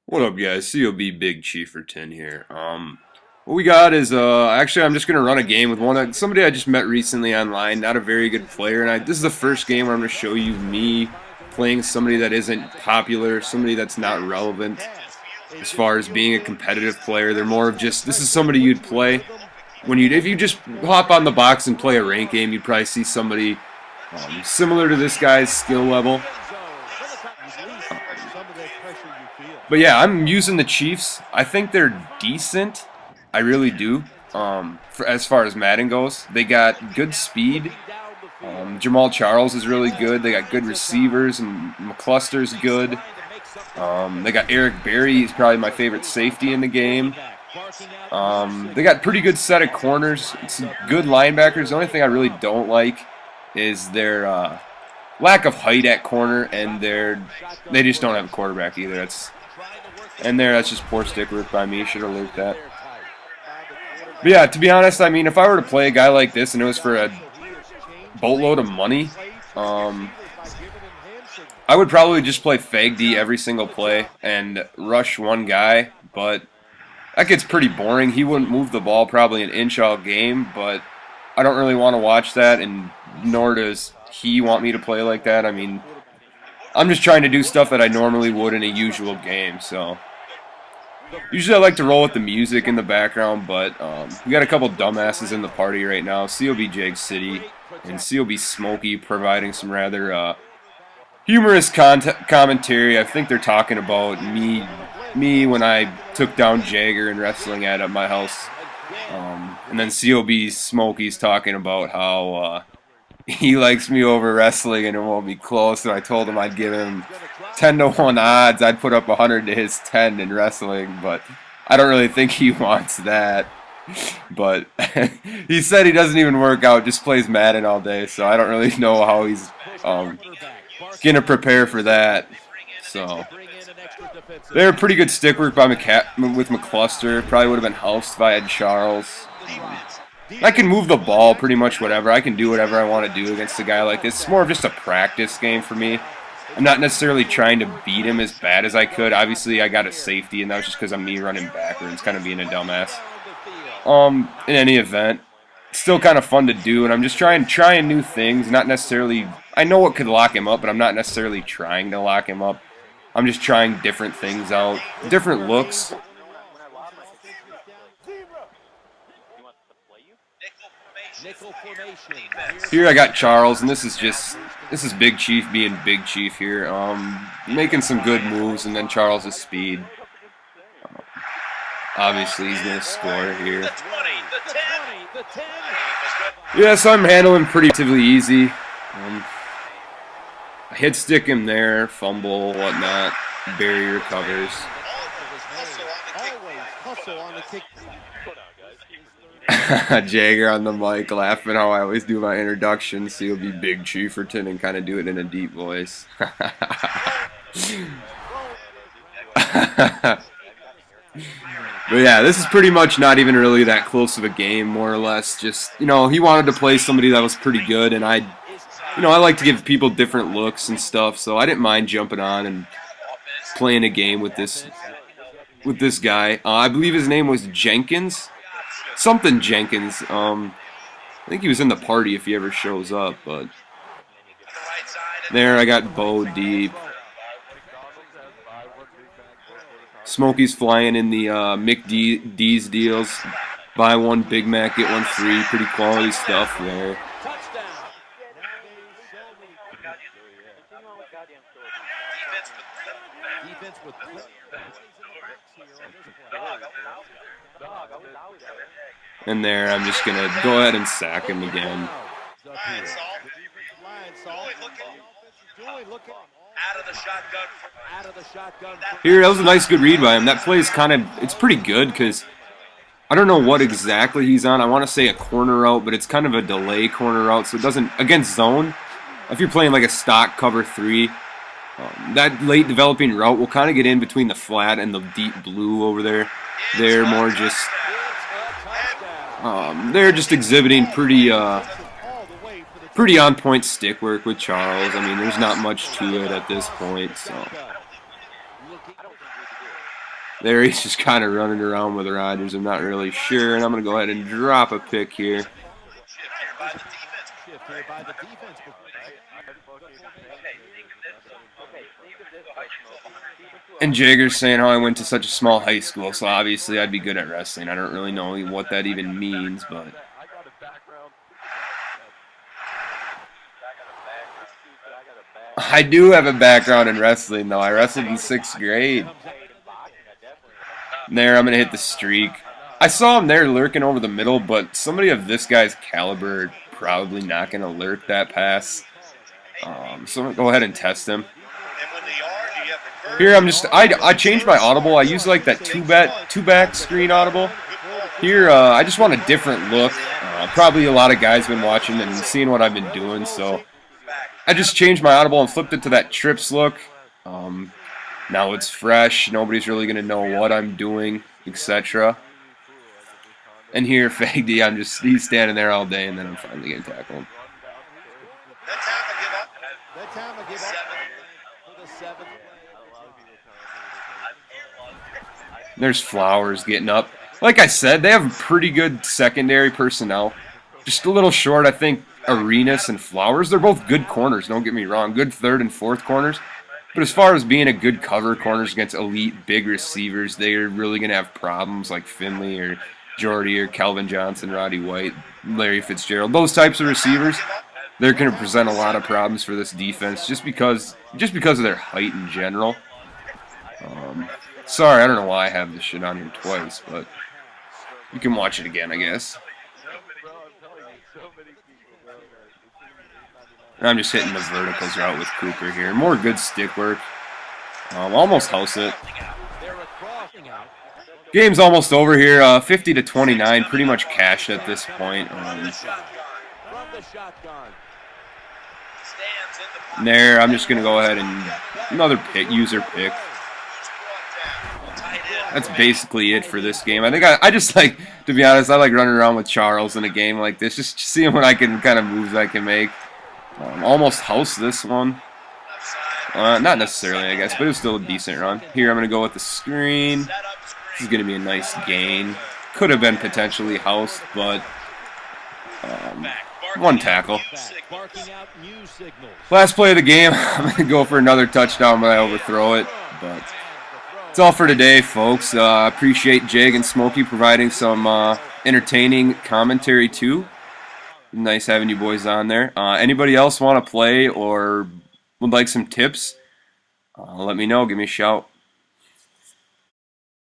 What up, guys? COB Big Chieferton here. What we got is actually I'm just gonna run a game with somebody I just met recently online. Not a very good player, and this is the first game where I'm gonna show you me playing somebody that isn't popular, somebody that's not relevant as far as being a competitive player. They're more of just this is somebody you'd play if you just hop on the box and play a rank game. You'd probably see somebody similar to this guy's skill level. But yeah, I'm using the Chiefs. I think they're decent. I really do. As far as Madden goes, they got good speed. Jamal Charles is really good. They got good receivers, and McCluster's good. They got Eric Berry. He's probably my favorite safety in the game. They got pretty good set of corners. It's good linebackers. The only thing I really don't like is their lack of height at corner, and they just don't have a quarterback either. That's just poor stick work by me. Should have looked that. But yeah, to be honest, I mean, if I were to play a guy like this and it was for a boatload of money, I would probably just play Fag D every single play and rush one guy, but that gets pretty boring. He wouldn't move the ball probably an inch all game, but I don't really want to watch that, and nor does he want me to play like that. I mean, I'm just trying to do stuff that I normally would in a usual game, so usually I like to roll with the music in the background, but we got a couple dumbasses in the party right now. COB Jag City and COB Smokey providing some rather humorous commentary. I think they're talking about me when I took down Jagger and wrestling at my house. And then COB Smokey's talking about how he likes me over wrestling and it won't be close. And I told him I'd give him 10-1 odds. I'd put up 100 to his 10 in wrestling, but I don't really think he wants that. But he said he doesn't even work out, just plays Madden all day. So I don't really know how he's gonna prepare for that. So they're pretty good stick work by with McCluster. Probably would have been helped if I had Charles. I can move the ball pretty much whatever. I can do whatever I want to do against a guy like this. It's more of just a practice game for me. I'm not necessarily trying to beat him as bad as I could. Obviously, I got a safety, and that was just because I'm me running backwards, kind of being a dumbass. In any event, it's still kind of fun to do, and I'm just trying new things. Not necessarily, I know what could lock him up, but I'm not necessarily trying to lock him up. I'm just trying different things out, different looks. Here I got Charles, and this is Big Chief being Big Chief here, making some good moves, and then Charles' speed. Obviously, he's gonna score here. Yeah, so I'm handling pretty relatively easy. I hit stick him there, fumble, whatnot. Barry recovers. Jagger on the mic, laughing how I always do my introductions. So he'll be Big Chieferton and kind of do it in a deep voice. But yeah, this is pretty much not even really that close of a game, more or less. Just, he wanted to play somebody that was pretty good, and I like to give people different looks and stuff, so I didn't mind jumping on and playing a game with this guy. I believe his name was Jenkins. Something Jenkins. I think he was in the party if he ever shows up, but there I got Bo deep. Smokey's flying in the McD's deals. Buy one Big Mac, get one free. Pretty quality stuff there. And there, I'm just going to go ahead and sack him again. Here, that was a nice good read by him. That play is it's pretty good because I don't know what exactly he's on. I want to say a corner route, but it's kind of a delay corner route, so it doesn't, against zone, if you're playing like a stock cover 3, that late developing route will kind of get in between the flat and the deep blue over there. They're more just, they're just exhibiting pretty on-point stick work with Charles. I mean, there's not much to it at this point, so There, he's just kind of running around with Rodgers. I'm not really sure, and I'm going to go ahead and drop a pick here. And Jagger's saying how I went to such a small high school, so obviously I'd be good at wrestling. I don't really know what that even means, but... I do have a background in wrestling, though. I wrestled in 6th grade. There, I'm going to hit the streak. I saw him there lurking over the middle, but somebody of this guy's caliber probably not going to lurk that pass. So I'm going to go ahead and test him. Here, I changed my audible. I use like that two-back screen audible. Here, I just want a different look. Probably a lot of guys been watching and seeing what I've been doing, so I just changed my audible and flipped it to that trips look. Now it's fresh. Nobody's really going to know what I'm doing, etc. And here, Fagdy, he's standing there all day, and then I'm finally getting tackled. There's Flowers getting up. Like I said, they have pretty good secondary personnel. Just a little short, I think, Arenas and Flowers. They're both good corners, don't get me wrong. Good 3rd and 4th corners. But as far as being a good cover corners against elite big receivers, they're really going to have problems like Finley or Jordy or Calvin Johnson, Roddy White, Larry Fitzgerald. Those types of receivers, they're going to present a lot of problems for this defense just because of their height in general. Sorry, I don't know why I have this shit on here twice, but you can watch it again, I guess. And I'm just hitting the verticals route with Cooper here. More good stick work. Almost house it. Game's almost over here. 50-29, pretty much cashed at this point. There, I'm just going to go ahead and another pick, user pick. That's basically it for this game. I think I just like, to be honest, I like running around with Charles in a game like this, just seeing what kind of moves I can make. Almost house this one. Not necessarily, I guess, but it was still a decent run. Here, I'm going to go with the screen. This is going to be a nice gain. Could have been potentially housed, but one tackle. Last play of the game. I'm going to go for another touchdown, but I overthrow it. But that's all for today, folks. Appreciate Jag and Smokey providing some entertaining commentary, too. Nice having you boys on there. Anybody else want to play or would like some tips? Let me know. Give me a shout.